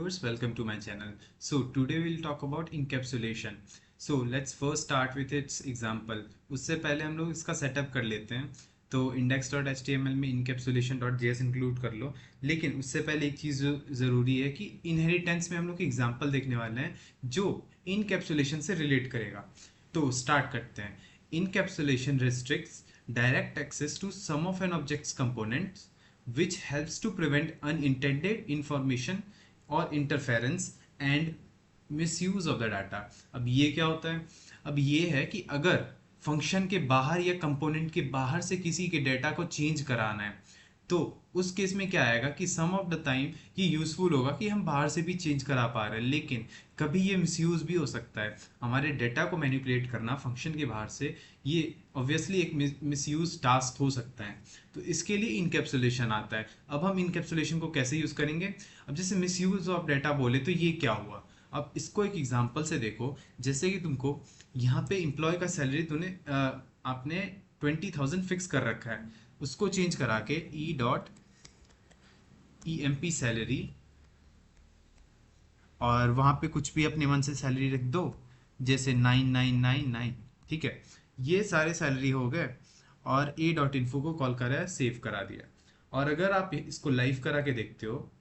viewers, welcome to my channel. So today we'll talk about encapsulation. So let's first start with its example. उससे पहले हम लोग इसका setup कर लेते हैं. तो index.html में encapsulation.js इंक्लूड कर लो. लेकिन उससे पहले एक चीज़ ज़रूरी है कि इनहेरिटेंस में हम लोग एग्जाम्पल देखने वाले हैं जो इनकैप्सुलेशन से रिलेट करेगा. तो स्टार्ट करते हैं. Encapsulation restricts direct access to some of an object's components which helps to prevent unintended information or interference and misuse of the data. अब ये क्या होता है? अब ये है कि अगर फंक्शन के बाहर या कंपोनेंट के बाहर से किसी के डेटा को चेंज कराना है तो उस केस में क्या आएगा कि सम ऑफ द टाइम ये यूज़फुल होगा कि हम बाहर से भी चेंज करा पा रहे हैं, लेकिन कभी ये मिसयूज़ भी हो सकता है. हमारे डेटा को मैनिपुलेट करना फंक्शन के बाहर से ये ऑब्वियसली एक मिसयूज़ टास्क हो सकता है. तो इसके लिए इनकैप्सुलेशन आता है. अब हम इनकैप्सुलेशन को कैसे यूज़ करेंगे? अब जैसे मिसयूज़ ऑफ डेटा बोले तो ये क्या हुआ? अब इसको एक एग्जांपल से देखो. जैसे कि तुमको यहाँ पे एम्प्लॉय का सैलरी आपने 20,000 फिक्स कर रखा है, उसको चेंज करा के emp सैलरी और वहां पे कुछ भी अपने मन से सैलरी रख दो, जैसे 9999. ठीक है, ये सारे सैलरी हो गए और a.info को कॉल करा, सेव करा दिया. और अगर आप इसको लाइव करा के देखते हो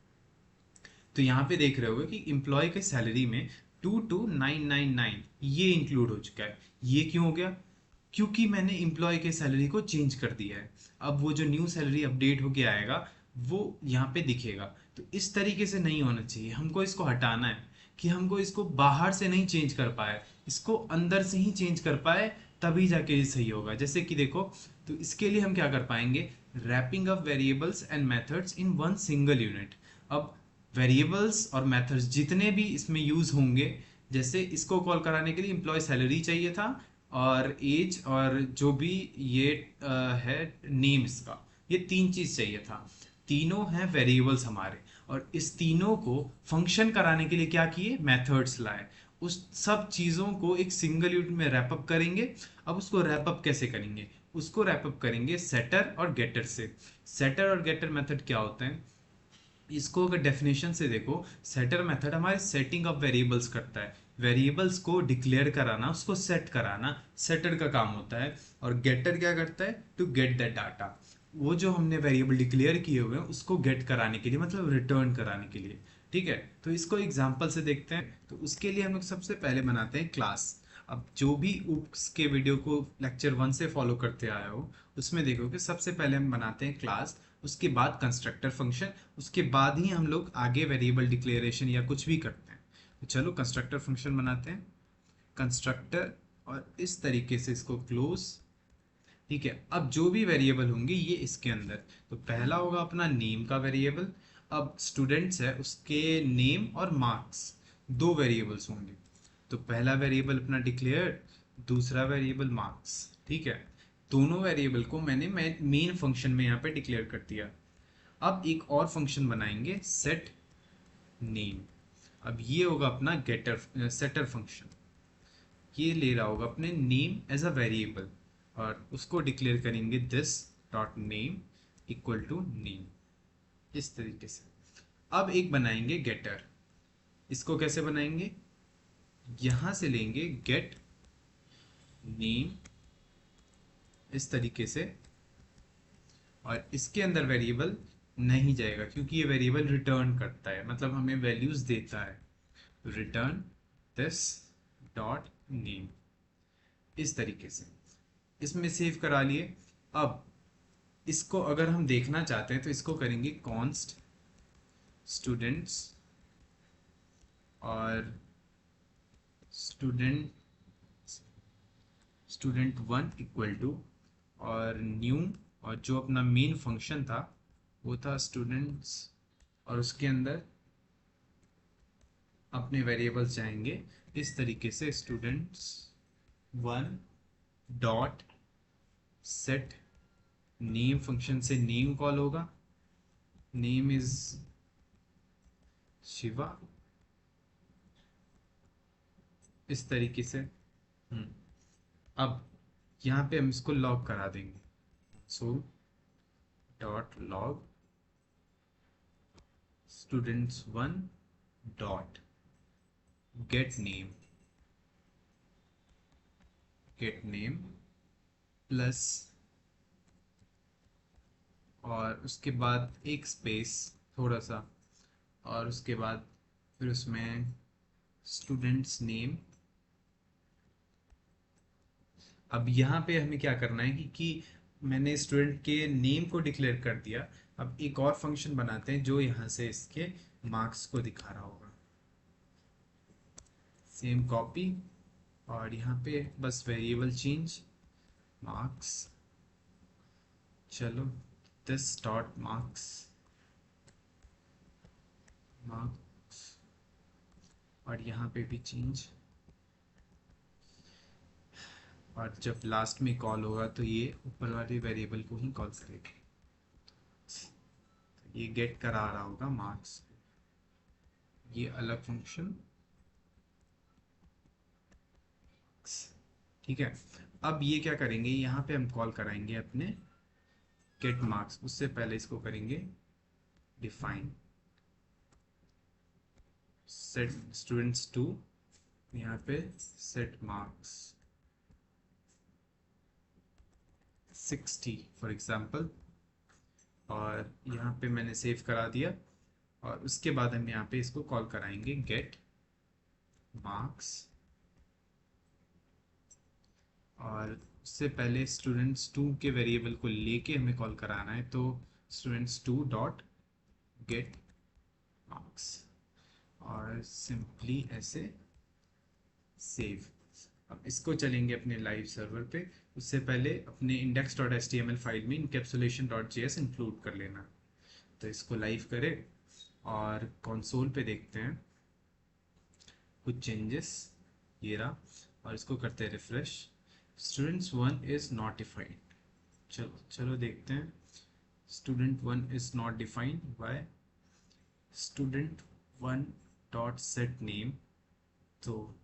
तो यहाँ पे देख रहे होगे कि एम्प्लॉय के सैलरी में 22999 ये इंक्लूड हो चुका है. ये क्यों हो गया? क्योंकि मैंने एम्प्लॉय के सैलरी को चेंज कर दिया है. अब वो जो न्यू सैलरी अपडेट होके आएगा वो यहाँ पे दिखेगा. तो इस तरीके से नहीं होना चाहिए. हमको इसको हटाना है कि हमको इसको बाहर से नहीं चेंज कर पाए, इसको अंदर से ही चेंज कर पाए, तभी जाके ये सही होगा. जैसे कि देखो, तो इसके लिए हम क्या कर पाएंगे? Wrapping up variables and methods in one single unit. अब वेरिएबल्स और मेथड्स जितने भी इसमें यूज होंगे, जैसे इसको कॉल कराने के लिए एम्प्लॉय सैलरी चाहिए था और एज और जो भी ये है नेम, इसका ये तीन चीज चाहिए था. तीनों हैं वेरिएबल्स हमारे, और इस तीनों को फंक्शन कराने के लिए क्या किए? मेथड्स लाए. उस सब चीज़ों को एक सिंगल यूनिट में रैप अप करेंगे. अब उसको रैप अप कैसे करेंगे? उसको रैप अप करेंगे सेटर और गेटर से. सेटर और गेटर मेथड क्या होते हैं? इसको अगर डेफिनेशन से देखो, सेटर मेथड हमारे सेटिंग ऑफ वेरिएबल्स करता है. वेरिएबल्स को डिक्लेयर कराना, उसको सेट कराना सेटर का काम होता है. और गेटर क्या करता है? To get that data. वो जो हमने वेरिएबल डिक्लेयर किए हुए हैं उसको गेट कराने के लिए, मतलब रिटर्न कराने के लिए. ठीक है, तो इसको एग्जांपल से देखते हैं. तो उसके लिए हम लोग सबसे पहले बनाते हैं क्लास. अब जो भी UPS के वीडियो को लेक्चर 1 से फॉलो करते आए हो उसमें देखो कि सबसे पहले हम बनाते हैं क्लास, उसके बाद कंस्ट्रक्टर फंक्शन, उसके बाद ही हम लोग आगे वेरिएबल डिक्लेरेशन या कुछ भी करते हैं. तो चलो कंस्ट्रक्टर फंक्शन बनाते हैं. कंस्ट्रक्टर, और इस तरीके से इसको क्लोज. ठीक है, अब जो भी वेरिएबल होंगे ये इसके अंदर. तो पहला होगा अपना नेम का वेरिएबल. अब स्टूडेंट्स है, उसके नेम और मार्क्स दो वेरिएबल्स होंगे. तो पहला वेरिएबल अपना डिक्लेयर, दूसरा वेरिएबल मार्क्स. ठीक है, दोनों वेरिएबल को मैंने मेन फंक्शन में यहाँ पे डिक्लेयर कर दिया. अब एक और फंक्शन बनाएंगे, सेट नेम. अब ये होगा अपना गेटर सेटर फंक्शन. ये ले रहा होगा अपने नेम एज अ वेरिएबल और उसको डिक्लेयर करेंगे this dot name equal to name, इस तरीके से. अब एक बनाएंगे गेटर. इसको कैसे बनाएंगे? यहां से लेंगे गेट नेम इस तरीके से, और इसके अंदर वेरिएबल नहीं जाएगा क्योंकि ये वेरिएबल रिटर्न करता है, मतलब हमें वैल्यूज देता है. रिटर्न दिस डॉट नेम, इस तरीके से इसमें सेव करा लिए. अब इसको अगर हम देखना चाहते हैं तो इसको करेंगे कॉन्स्ट स्टूडेंट्स और स्टूडेंट 1 इक्वल टू और न्यू, और जो अपना मेन फंक्शन था वो था स्टूडेंट्स, और उसके अंदर अपने वेरिएबल्स जाएंगे इस तरीके से. Students 1 dot set name, function से नेम कॉल होगा. नेम इज शिवा, इस तरीके से. अब यहाँ पे हम इसको लॉग करा देंगे. So dot log students 1 dot gate name plus, और उसके बाद एक स्पेस थोड़ा सा, और उसके बाद फिर उसमें स्टूडेंट्स नेम। अब यहाँ पे हमें क्या करना है कि मैंने स्टूडेंट के नेम को डिक्लेयर कर दिया। अब एक और फंक्शन बनाते हैं जो यहाँ से इसके मार्क्स को दिखा रहा होगा। सेम कॉपी, और यहाँ पे बस वेरिएबल चेंज मार्क्स। चलो दिस डॉट मार्क्स, और यहाँ पे भी चेंज, और जब लास्ट में कॉल होगा तो ये ऊपर वाले वेरिएबल को ही कॉल करेगा। तो ये गेट करा रहा होगा मार्क्स, ये अलग फंक्शन। ठीक है, अब ये क्या करेंगे, यहाँ पे हम कॉल कराएंगे अपने गेट मार्क्स। उससे पहले इसको करेंगे डिफाइन सेट स्टूडेंट्स टू, यहाँ पे सेट मार्क्स 60 फॉर एग्जाम्पल, और यहाँ पे मैंने सेव करा दिया। और उसके बाद हम यहाँ पे इसको कॉल कराएंगे गेट मार्क्स, और उससे पहले स्टूडेंट्स टू के वेरिएबल को लेके हमें कॉल कराना है, तो students to dot get marks, और सिंपली ऐसे सेव। अब इसको चलेंगे अपने लाइव सर्वर पे। उससे पहले अपने index.html फाइल में encapsulation.js इंक्लूड कर लेना। तो इसको लाइव करें और कंसोल पे देखते हैं कुछ चेंजेस, ये रहा, और इसको करते हैं refresh. Students one is not defined. चलो देखते हैं। Student one is not defined by student one dot set name. तो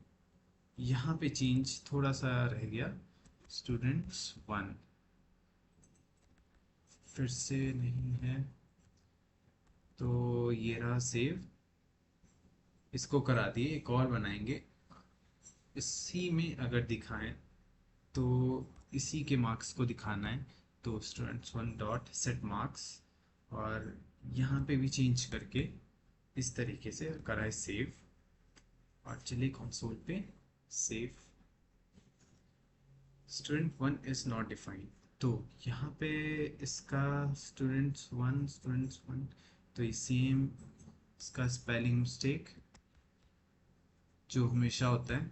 यहाँ पे चेंज थोड़ा सा रह गया, स्टूडेंट्स वन फिर से नहीं है, तो ये रहा सेव। इसको करा दिए, एक और बनाएंगे, इसी में अगर दिखाएं तो इसी के मार्क्स को दिखाना है। तो students one dot set marks, और यहाँ पे भी चेंज करके इस तरीके से कराए सेव, और चलिए कंसोल पे save. Student one is not defined, तो यहाँ पे इसका स्टूडेंट्स वन, तो ये सेम इसका स्पेलिंग मिस्टेक जो हमेशा होता है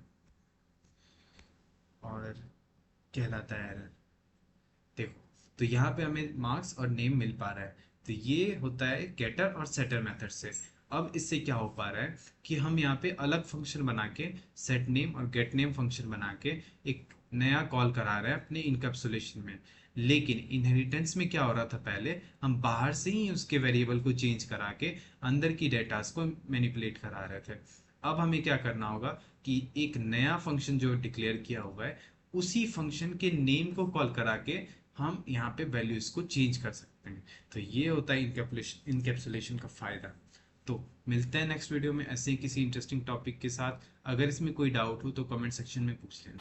और कहलाता है एरर। देखो, तो यहाँ पे हमें मार्क्स और नेम मिल पा रहा है, तो ये होता है गेटर और सेटर मेथड से। अब इससे क्या हो पा रहा है कि हम यहाँ पे अलग फंक्शन बना के सेट नेम और गेट नेम फंक्शन बना के एक नया कॉल करा रहे हैं अपने इनकैप्सुलेशन में। लेकिन इनहेरिटेंस में क्या हो रहा था, पहले हम बाहर से ही उसके वेरिएबल को चेंज करा के अंदर की डेटास को मैनिपुलेट करा रहे थे। अब हमें क्या करना होगा कि एक नया फंक्शन जो डिक्लेयर किया हुआ है उसी फंक्शन के नेम को कॉल करा के हम यहाँ पे वैल्यूज को चेंज कर सकते हैं। तो ये होता है इनकैप्सुलेशन का फायदा। तो मिलते हैं नेक्स्ट वीडियो में ऐसे ही किसी इंटरेस्टिंग टॉपिक के साथ। अगर इसमें कोई डाउट हो तो कमेंट सेक्शन में पूछ लेना।